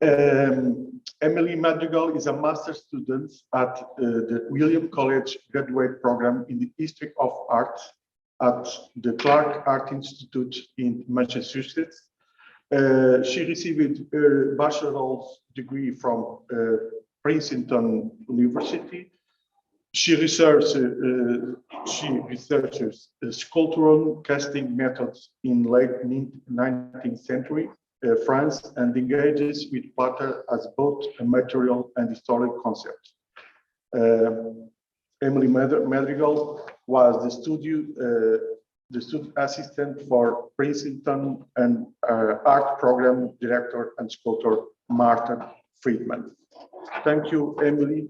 Emily Madrigal is a master's student at the William College graduate program in the History of Art at the Clark Art Institute in Massachusetts. She received her bachelor's degree from Princeton University. She researches sculptural casting methods in late 19th century France and engages with platter as both a material and historic concept. Emily Madrigal was the student assistant for Princeton and art program director and sculptor Martin Friedman. Thank you, Emily.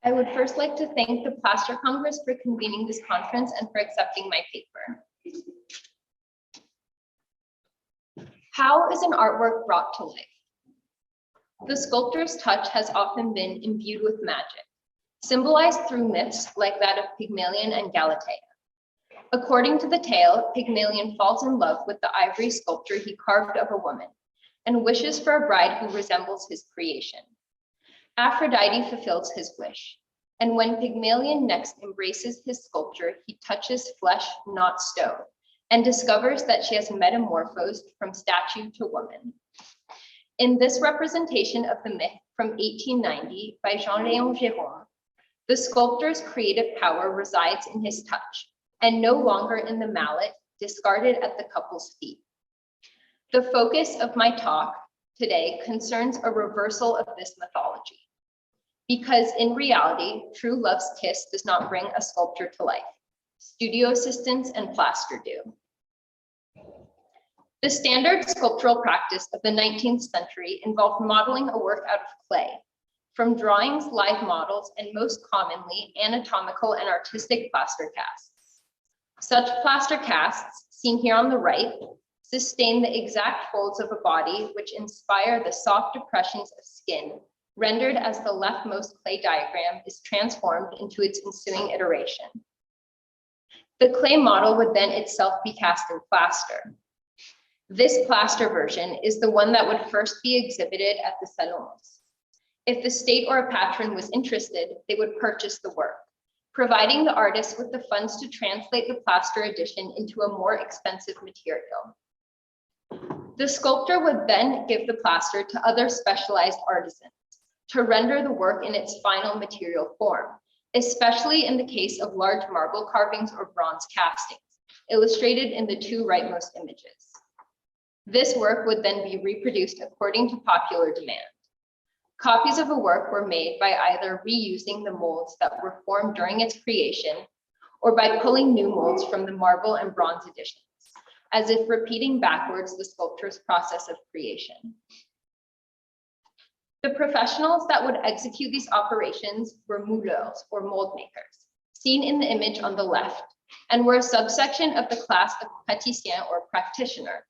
I would first like to thank the Plaster Congress for convening this conference and for accepting my paper. How is an artwork brought to life? The sculptor's touch has often been imbued with magic, symbolized through myths like that of Pygmalion and Galatea. According to the tale, Pygmalion falls in love with the ivory sculpture he carved of a woman and wishes for a bride who resembles his creation. Aphrodite fulfills his wish, and when Pygmalion next embraces his sculpture, he touches flesh, not stone, and discovers that she has metamorphosed from statue to woman. In this representation of the myth from 1890 by Jean-Léon Gérôme, the sculptor's creative power resides in his touch, and no longer in the mallet discarded at the couple's feet. The focus of my talk today concerns a reversal of this mythology, because in reality, true love's kiss does not bring a sculpture to life. Studio assistants and plaster do. The standard sculptural practice of the 19th century involved modeling a work out of clay, from drawings, live models, and most commonly, anatomical and artistic plaster casts. Such plaster casts, seen here on the right, sustain the exact folds of a body which inspire the soft depressions of skin, rendered as the leftmost clay diagram is transformed into its ensuing iteration. The clay model would then itself be cast in plaster. This plaster version is the one that would first be exhibited at the salons. If the state or a patron was interested, they would purchase the work, providing the artist with the funds to translate the plaster edition into a more expensive material. The sculptor would then give the plaster to other specialized artisans to render the work in its final material form, especially in the case of large marble carvings or bronze castings, illustrated in the two rightmost images. This work would then be reproduced according to popular demand. Copies of a work were made by either reusing the molds that were formed during its creation or by pulling new molds from the marble and bronze editions, as if repeating backwards the sculptor's process of creation. The professionals that would execute these operations were mouleurs, or mold makers, seen in the image on the left, and were a subsection of the class of praticien, or practitioner,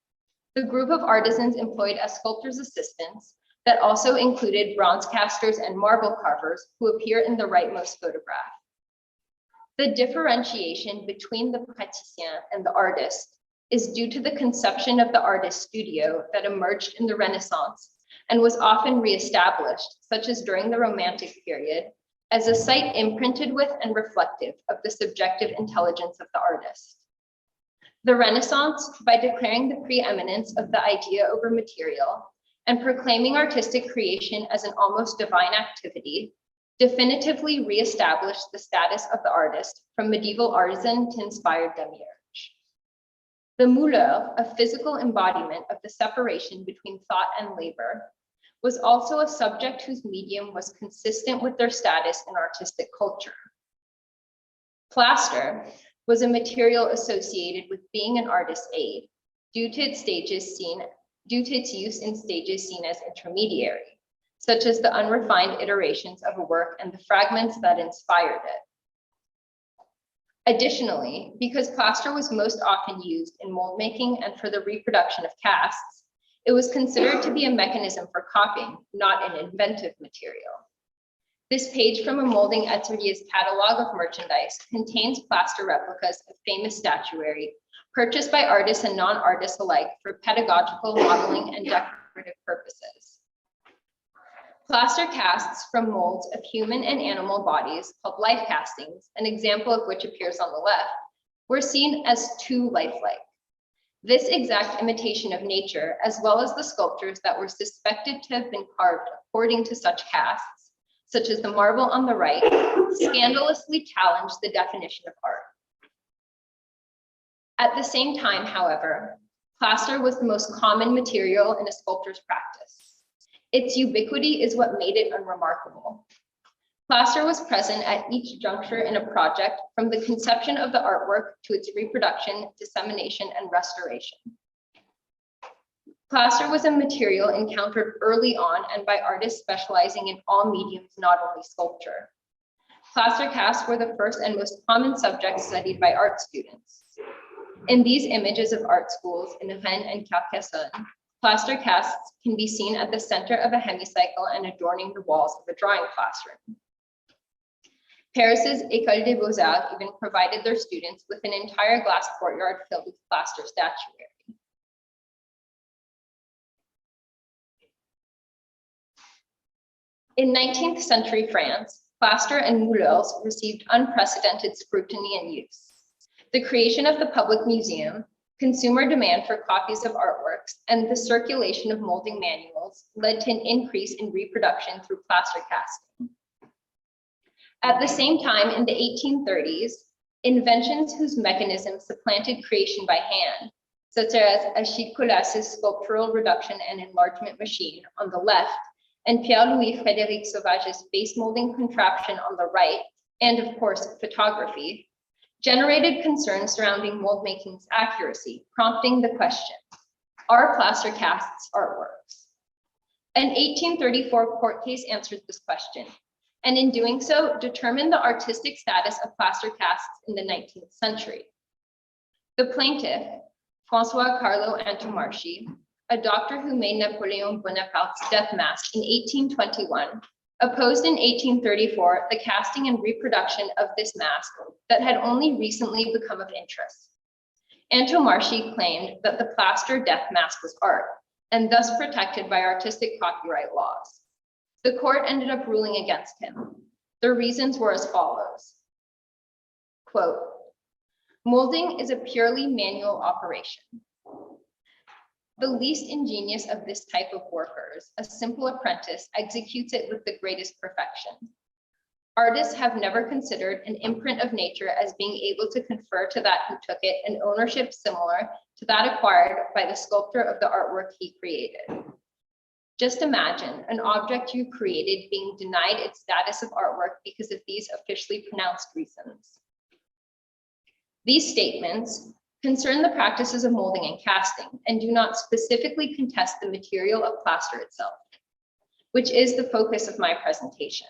the group of artisans employed as sculptor's assistants that also included bronze casters and marble carvers who appear in the rightmost photograph. The differentiation between the praticien and the artist is due to the conception of the artist studio that emerged in the Renaissance and was often reestablished, such as during the Romantic period, as a site imprinted with and reflective of the subjective intelligence of the artist. The Renaissance, by declaring the preeminence of the idea over material and proclaiming artistic creation as an almost divine activity, definitively reestablished the status of the artist from medieval artisan to inspired demiurge. The mouleur, a physical embodiment of the separation between thought and labor, was also a subject whose medium was consistent with their status in artistic culture. Plaster was a material associated with being an artist's aid due to its use in stages seen as intermediary, such as the unrefined iterations of a work and the fragments that inspired it. Additionally, because plaster was most often used in mold making and for the reproduction of casts, it was considered to be a mechanism for copying, not an inventive material. This page from a molding atelier's catalog of merchandise contains plaster replicas of famous statuary purchased by artists and non-artists alike for pedagogical, modeling, and decorative purposes. Plaster casts from molds of human and animal bodies, called life castings, an example of which appears on the left, were seen as too lifelike. This exact imitation of nature, as well as the sculptures that were suspected to have been carved according to such casts, such as the marble on the right, scandalously challenged the definition of art. At the same time, however, plaster was the most common material in a sculptor's practice. Its ubiquity is what made it unremarkable. Plaster was present at each juncture in a project, from the conception of the artwork to its reproduction, dissemination, and restoration. Plaster was a material encountered early on and by artists specializing in all mediums, not only sculpture. Plaster casts were the first and most common subject studied by art students. In these images of art schools in Rennes and Carcassonne, plaster casts can be seen at the center of a hemicycle and adorning the walls of a drawing classroom. Paris's École des Beaux-Arts even provided their students with an entire glass courtyard filled with plaster statuary. In 19th century France, plaster and moulures received unprecedented scrutiny and use. The creation of the public museum, consumer demand for copies of artworks, and the circulation of molding manuals led to an increase in reproduction through plaster casting. At the same time, in the 1830s, inventions whose mechanisms supplanted creation by hand, such as Achille Colas's sculptural reduction and enlargement machine on the left, and Pierre-Louis Frédéric Sauvage's face molding contraption on the right, and of course, photography, generated concerns surrounding mold making's accuracy, prompting the question, are plaster casts artworks? An 1834 court case answered this question, and in doing so, determined the artistic status of plaster casts in the 19th century. The plaintiff, François Carlo Antomarchi, a doctor who made Napoleon Bonaparte's death mask in 1821, opposed in 1834 the casting and reproduction of this mask that had only recently become of interest. Antomarchi claimed that the plaster death mask was art, and thus protected by artistic copyright laws. The court ended up ruling against him. The reasons were as follows. Quote, molding is a purely manual operation. The least ingenious of this type of workers, a simple apprentice, executes it with the greatest perfection. Artists have never considered an imprint of nature as being able to confer to that who took it an ownership similar to that acquired by the sculptor of the artwork he created. Just imagine an object you created being denied its status of artwork because of these officially pronounced reasons. These statements concern the practices of molding and casting and do not specifically contest the material of plaster itself, which is the focus of my presentation.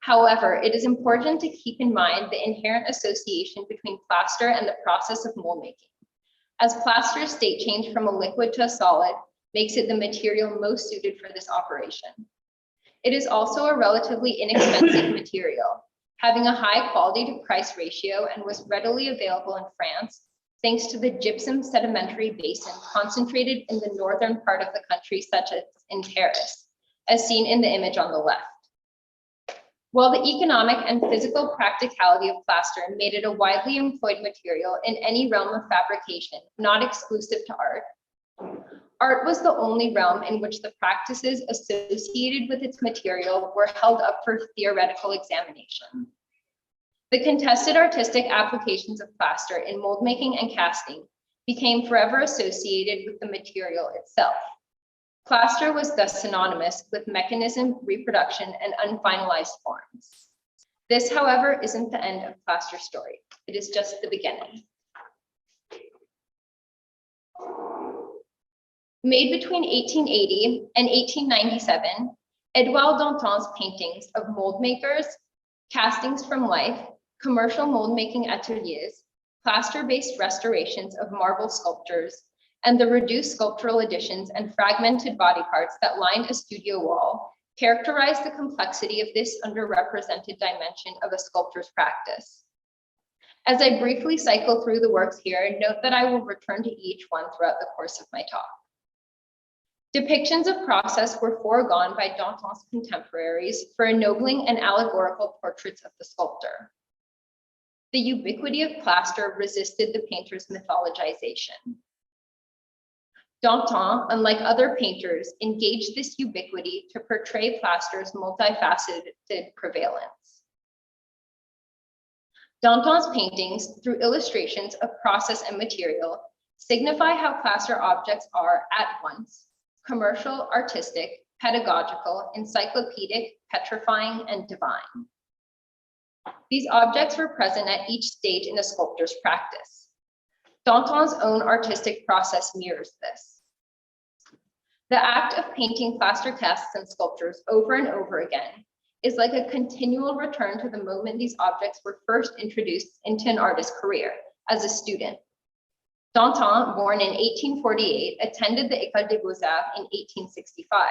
However, it is important to keep in mind the inherent association between plaster and the process of mold making, as plaster's state change from a liquid to a solid makes it the material most suited for this operation. It is also a relatively inexpensive material, having a high quality to price ratio, and was readily available in France thanks to the gypsum sedimentary basin concentrated in the northern part of the country, such as in Paris, as seen in the image on the left. While the economic and physical practicality of plaster made it a widely employed material in any realm of fabrication, not exclusive to art, art was the only realm in which the practices associated with its material were held up for theoretical examination. The contested artistic applications of plaster in mold making and casting became forever associated with the material itself. Plaster was thus synonymous with mechanism, reproduction, and unfinalized forms. This, however, isn't the end of plaster's story. It is just the beginning. Made between 1880 and 1897, Édouard Dantan's paintings of mold makers, castings from life, commercial mold making ateliers, plaster-based restorations of marble sculptures, and the reduced sculptural additions and fragmented body parts that lined a studio wall characterize the complexity of this underrepresented dimension of a sculptor's practice. As I briefly cycle through the works here, note that I will return to each one throughout the course of my talk. Depictions of process were foregone by Dantan's contemporaries for ennobling and allegorical portraits of the sculptor. The ubiquity of plaster resisted the painter's mythologization. Dantan, unlike other painters, engaged this ubiquity to portray plaster's multifaceted prevalence. Dantan's paintings, through illustrations of process and material, signify how plaster objects are at once commercial, artistic, pedagogical, encyclopedic, petrifying, and divine. These objects were present at each stage in a sculptor's practice. Dantan's own artistic process mirrors this. The act of painting plaster casts and sculptures over and over again is like a continual return to the moment these objects were first introduced into an artist's career as a student. Dantan, born in 1848, attended the École des Beaux-Arts in 1865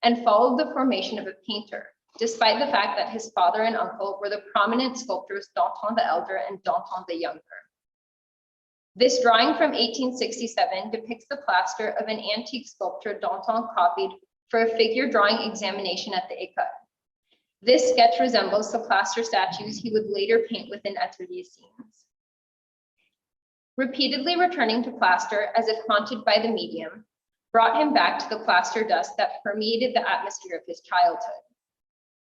and followed the formation of a painter, despite the fact that his father and uncle were the prominent sculptors Dantan the Elder and Dantan the Younger. This drawing from 1867 depicts the plaster of an antique sculpture Dantan copied for a figure drawing examination at the École. This sketch resembles the plaster statues he would later paint within atelier scenes. Repeatedly returning to plaster as if haunted by the medium brought him back to the plaster dust that permeated the atmosphere of his childhood.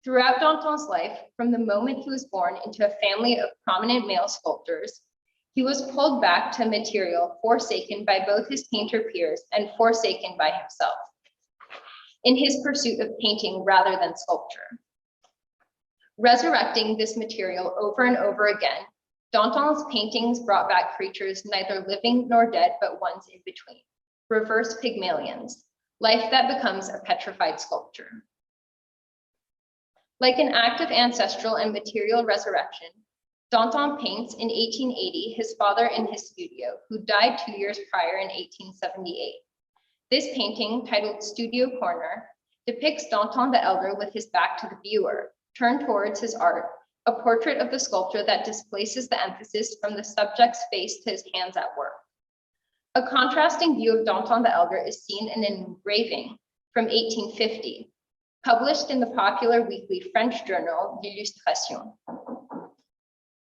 Throughout Dantan's life, from the moment he was born into a family of prominent male sculptors, he was pulled back to material forsaken by both his painter peers and forsaken by himself, in his pursuit of painting rather than sculpture. Resurrecting this material over and over again, Dantan's paintings brought back creatures neither living nor dead, but ones in between, reverse Pygmalions, life that becomes a petrified sculpture. Like an act of ancestral and material resurrection, Dantan paints in 1880 his father in his studio, who died 2 years prior in 1878. This painting, titled Studio Corner, depicts Dantan the Elder with his back to the viewer, turned towards his art, a portrait of the sculptor that displaces the emphasis from the subject's face to his hands at work. A contrasting view of Dantan the Elder is seen in an engraving from 1850, published in the popular weekly French journal, L'Illustration.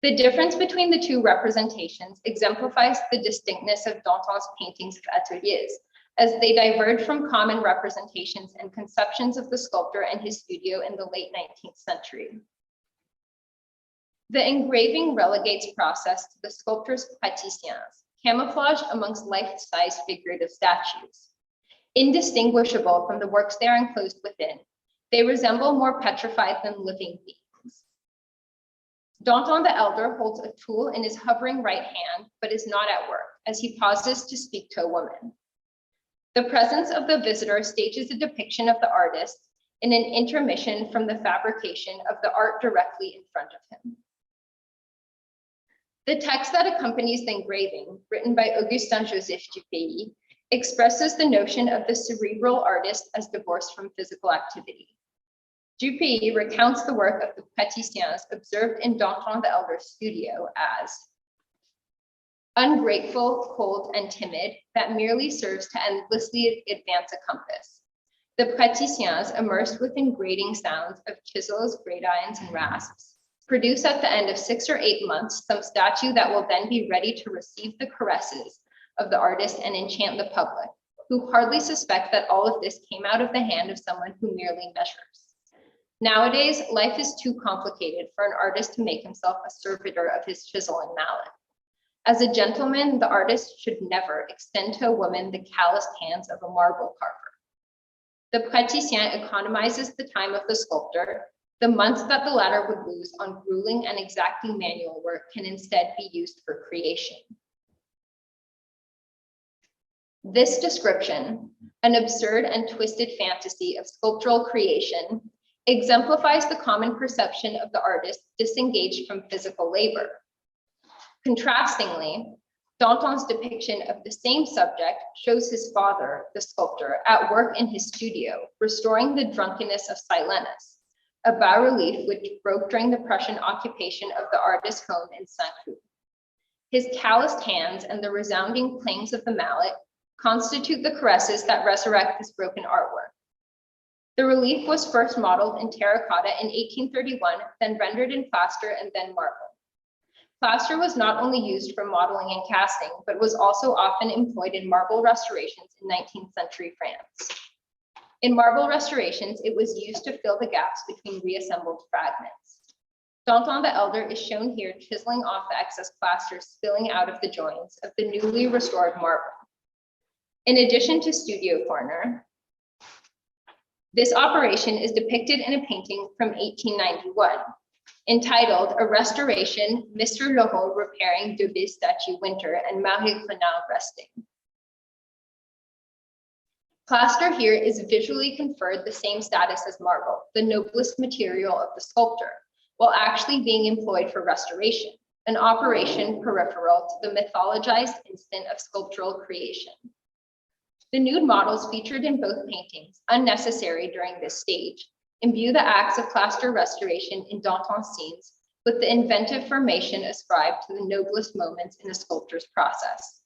The difference between the two representations exemplifies the distinctness of Dantan's paintings of ateliers, as they diverge from common representations and conceptions of the sculptor and his studio in the late 19th century. The engraving relegates process to the sculptor's praticiens, camouflaged amongst life-size figurative statues. Indistinguishable from the works they are enclosed within, they resemble more petrified than living beings. Dantan the Elder holds a tool in his hovering right hand, but is not at work, as he pauses to speak to a woman. The presence of the visitor stages a depiction of the artist in an intermission from the fabrication of the art directly in front of him. The text that accompanies the engraving, written by Augustin Joseph Dupuy, expresses the notion of the cerebral artist as divorced from physical activity. Dupuy recounts the work of the praticiens observed in Dantan the Elder's studio as ungrateful, cold, and timid that merely serves to endlessly advance a compass. The praticiens, immersed within grating sounds of chisels, gridirons, and rasps, produce at the end of 6 or 8 months some statue that will then be ready to receive the caresses of the artist and enchant the public, who hardly suspect that all of this came out of the hand of someone who merely measures. Nowadays, life is too complicated for an artist to make himself a servitor of his chisel and mallet. As a gentleman, the artist should never extend to a woman the calloused hands of a marble carver. The praticien economizes the time of the sculptor. The months that the latter would lose on grueling and exacting manual work can instead be used for creation. This description, an absurd and twisted fantasy of sculptural creation, exemplifies the common perception of the artist disengaged from physical labor. Contrastingly, Dantan's depiction of the same subject shows his father, the sculptor, at work in his studio, restoring the drunkenness of Silenus, a bas-relief which broke during the Prussian occupation of the artist's home in Saint-Cloud. His calloused hands and the resounding clangs of the mallet constitute the caresses that resurrect this broken artwork. The relief was first modeled in terracotta in 1831, then rendered in plaster and then marble. Plaster was not only used for modeling and casting, but was also often employed in marble restorations in 19th century France. In marble restorations, it was used to fill the gaps between reassembled fragments. Dantan the Elder is shown here chiseling off the excess plaster spilling out of the joints of the newly restored marble. In addition to studio corner, this operation is depicted in a painting from 1891, entitled A Restoration, Mr. Laurent Repairing Daubé's Statue Winter and Madrigal Resting. Plaster here is visually conferred the same status as marble, the noblest material of the sculptor, while actually being employed for restoration, an operation peripheral to the mythologized instant of sculptural creation. The nude models featured in both paintings, unnecessary during this stage, imbue the acts of plaster restoration in Dantan's scenes with the inventive formation ascribed to the noblest moments in a sculptor's process.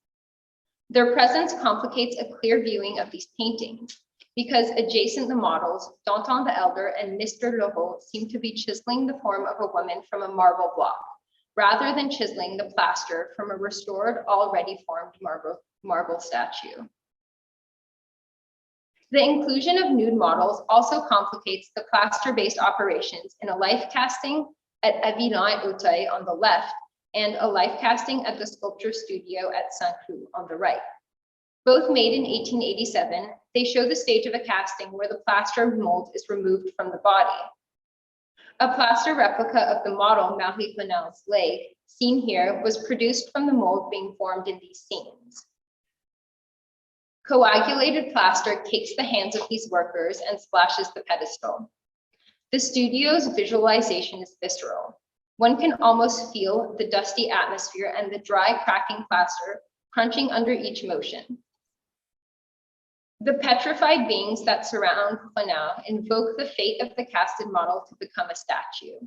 Their presence complicates a clear viewing of these paintings, because adjacent the models, Dantan the Elder and Mr. Laurent seem to be chiseling the form of a woman from a marble block, rather than chiseling the plaster from a restored, already formed marble statue. The inclusion of nude models also complicates the plaster-based operations in a life casting at Avillon et Auteuil on the left and a life casting at the sculpture studio at Saint-Cloud on the right. Both made in 1887, they show the stage of a casting where the plaster mold is removed from the body. A plaster replica of the model Marie Clenel's leg, seen here, was produced from the mold being formed in these scenes. Coagulated plaster cakes the hands of these workers and splashes the pedestal. The studio's visualization is visceral. One can almost feel the dusty atmosphere and the dry, cracking plaster crunching under each motion. The petrified beings that surround Clenel invoke the fate of the casted model to become a statue.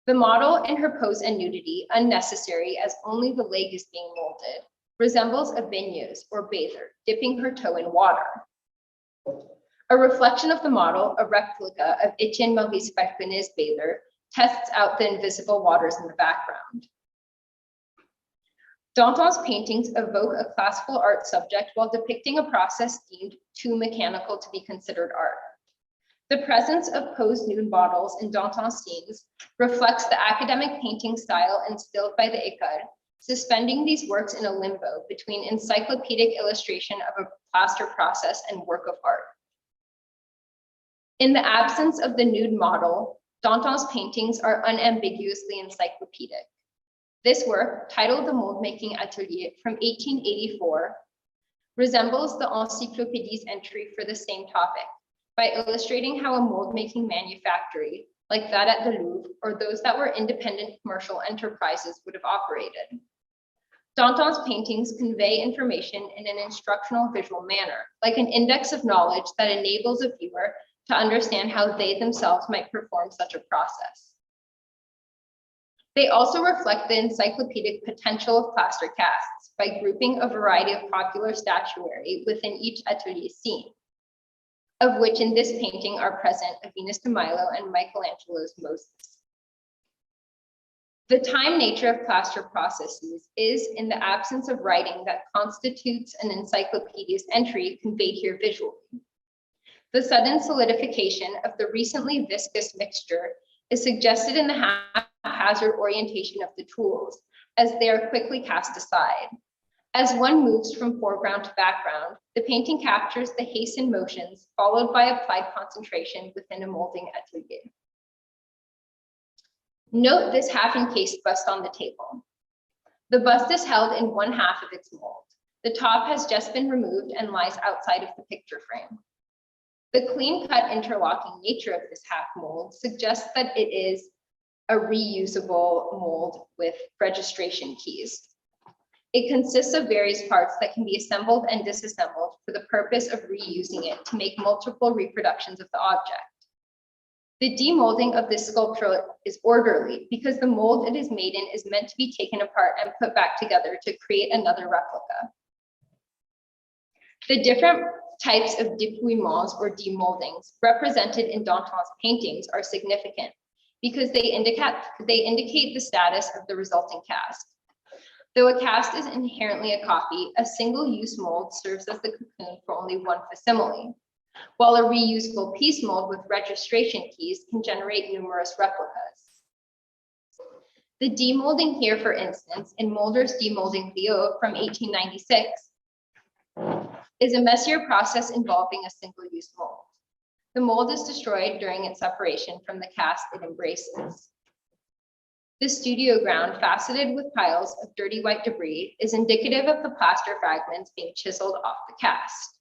The model in her pose and nudity, unnecessary as only the leg is being molded, resembles a baigneuse or bather, dipping her toe in water. A reflection of the model, a replica of Etienne Maurice Falconet's bather, tests out the invisible waters in the background. Dantan's paintings evoke a classical art subject while depicting a process deemed too mechanical to be considered art. The presence of posed nude models in Dantan's scenes reflects the academic painting style instilled by the École, suspending these works in a limbo between encyclopedic illustration of a plaster process and work of art. In the absence of the nude model, Dantan's paintings are unambiguously encyclopedic. This work, titled The Mold-Making Atelier from 1884, resembles the Encyclopédie's entry for the same topic by illustrating how a mold-making manufactory, like that at the Louvre, or those that were independent commercial enterprises, would have operated. Dantan's paintings convey information in an instructional visual manner, like an index of knowledge that enables a viewer to understand how they themselves might perform such a process. They also reflect the encyclopedic potential of plaster casts by grouping a variety of popular statuary within each atelier scene, of which in this painting are present a Venus de Milo and Michelangelo's Moses. The time nature of plaster processes is, in the absence of writing that constitutes an encyclopedia's entry, conveyed here visually. The sudden solidification of the recently viscous mixture is suggested in the haphazard orientation of the tools, as they are quickly cast aside. As one moves from foreground to background, the painting captures the hastened motions followed by applied concentration within a molding atelier. Note this half-encased bust on the table. The bust is held in one half of its mold. The top has just been removed and lies outside of the picture frame. The clean-cut interlocking nature of this half mold suggests that it is a reusable mold with registration keys. It consists of various parts that can be assembled and disassembled for the purpose of reusing it to make multiple reproductions of the object. The demolding of this sculpture is orderly because the mold it is made in is meant to be taken apart and put back together to create another replica. The different types of dépouillements or demoldings represented in Dantan's paintings are significant because they indicate the status of the resulting cast. Though a cast is inherently a copy, a single-use mold serves as the cocoon for only one facsimile, while a reusable piece mold with registration keys can generate numerous replicas. The demolding here, for instance, in Mulder's Demolding Clio from 1896, is a messier process involving a single-use mold. The mold is destroyed during its separation from the cast it embraces. The studio ground, faceted with piles of dirty white debris, is indicative of the plaster fragments being chiseled off the cast.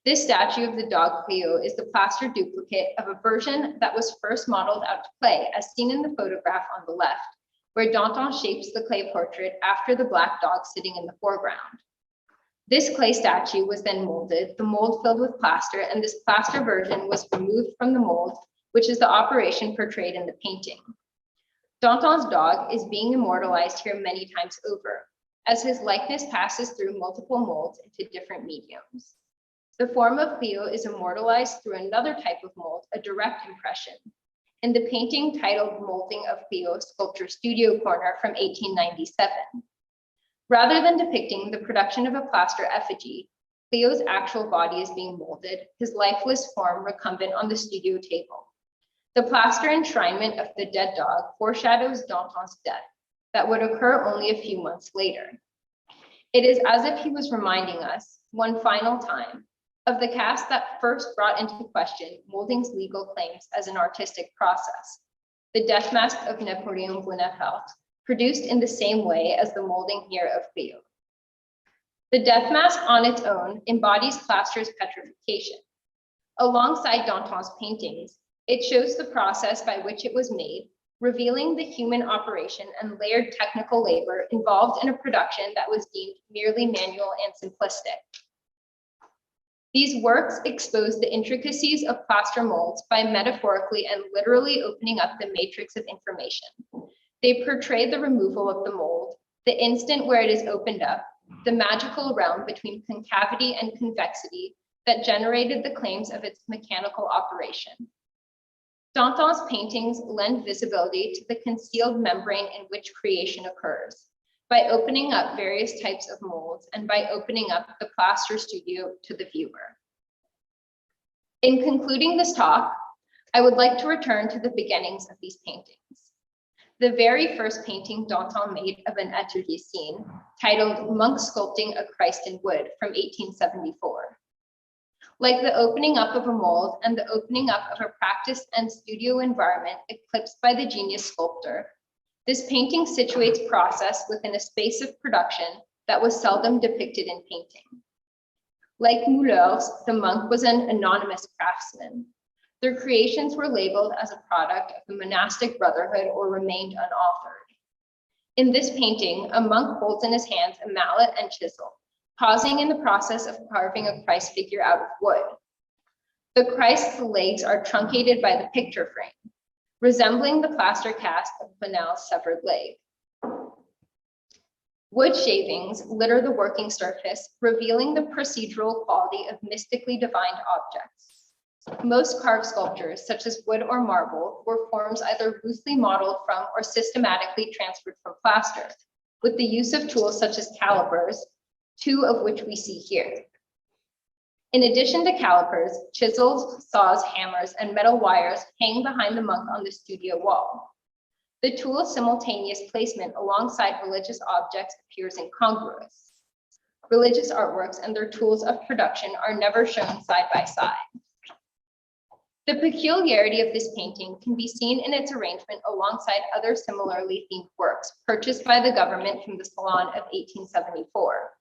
This statue of the dog Clio is the plaster duplicate of a version that was first modeled out to clay, as seen in the photograph on the left, where Dantan shapes the clay portrait after the black dog sitting in the foreground. This clay statue was then molded, the mold filled with plaster, and this plaster version was removed from the mold, which is the operation portrayed in the painting. Dantan's dog is being immortalized here many times over, as his likeness passes through multiple molds into different mediums. The form of Clio is immortalized through another type of mold, a direct impression, in the painting titled Molding of Clio, Sculpture Studio Corner from 1897. Rather than depicting the production of a plaster effigy, Clio's actual body is being molded, his lifeless form recumbent on the studio table. The plaster enshrinement of the dead dog foreshadows Dantan's death that would occur only a few months later. It is as if he was reminding us, one final time, of the cast that first brought into question molding's legal claims as an artistic process, the death mask of Napoleon Bonaparte, produced in the same way as the molding here of Clio. The death mask on its own embodies plaster's petrification. Alongside Dantan's paintings, it shows the process by which it was made, revealing the human operation and layered technical labor involved in a production that was deemed merely manual and simplistic. These works expose the intricacies of plaster molds by metaphorically and literally opening up the matrix of information. They portray the removal of the mold, the instant where it is opened up, the magical realm between concavity and convexity that generated the claims of its mechanical operation. Dantan's paintings lend visibility to the concealed membrane in which creation occurs, by opening up various types of molds and by opening up the plaster studio to the viewer. In concluding this talk, I would like to return to the beginnings of these paintings. The very first painting Dantan made of an atelier scene, titled Monk Sculpting a Christ in Wood from 1874. Like the opening up of a mold and the opening up of a practice and studio environment eclipsed by the genius sculptor, this painting situates process within a space of production that was seldom depicted in painting. Like Mouleur's, the monk was an anonymous craftsman. Their creations were labeled as a product of the monastic brotherhood or remained unauthored. In this painting, a monk holds in his hands a mallet and chisel, pausing in the process of carving a Christ figure out of wood. The Christ's legs are truncated by the picture frame, resembling the plaster cast of Bonal's severed leg. Wood shavings litter the working surface, revealing the procedural quality of mystically divined objects. Most carved sculptures, such as wood or marble, were forms either loosely modeled from or systematically transferred from plaster, with the use of tools such as calipers, two of which we see here. In addition to calipers, chisels, saws, hammers, and metal wires hang behind the monk on the studio wall. The tool's simultaneous placement alongside religious objects appears incongruous. Religious artworks and their tools of production are never shown side by side. The peculiarity of this painting can be seen in its arrangement alongside other similarly themed works purchased by the government from the Salon of 1874.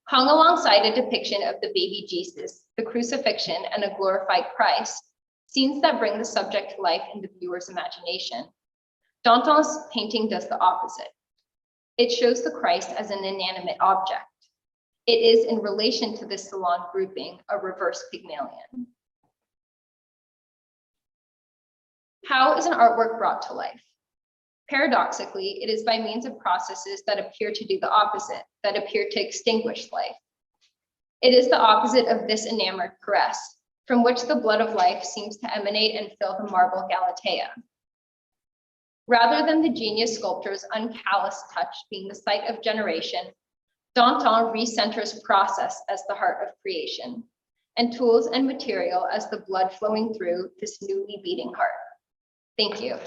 Hung alongside a depiction of the baby Jesus, the crucifixion, and a glorified Christ, scenes that bring the subject to life in the viewer's imagination, Dantan's painting does the opposite. It shows the Christ as an inanimate object. It is, in relation to this salon grouping, a reverse Pygmalion. How is an artwork brought to life? Paradoxically, it is by means of processes that appear to do the opposite, that appear to extinguish life. It is the opposite of this enamored caress, from which the blood of life seems to emanate and fill the marble Galatea. Rather than the genius sculptor's uncalloused touch being the site of generation, Dantan recenters process as the heart of creation, and tools and material as the blood flowing through this newly beating heart. Thank you.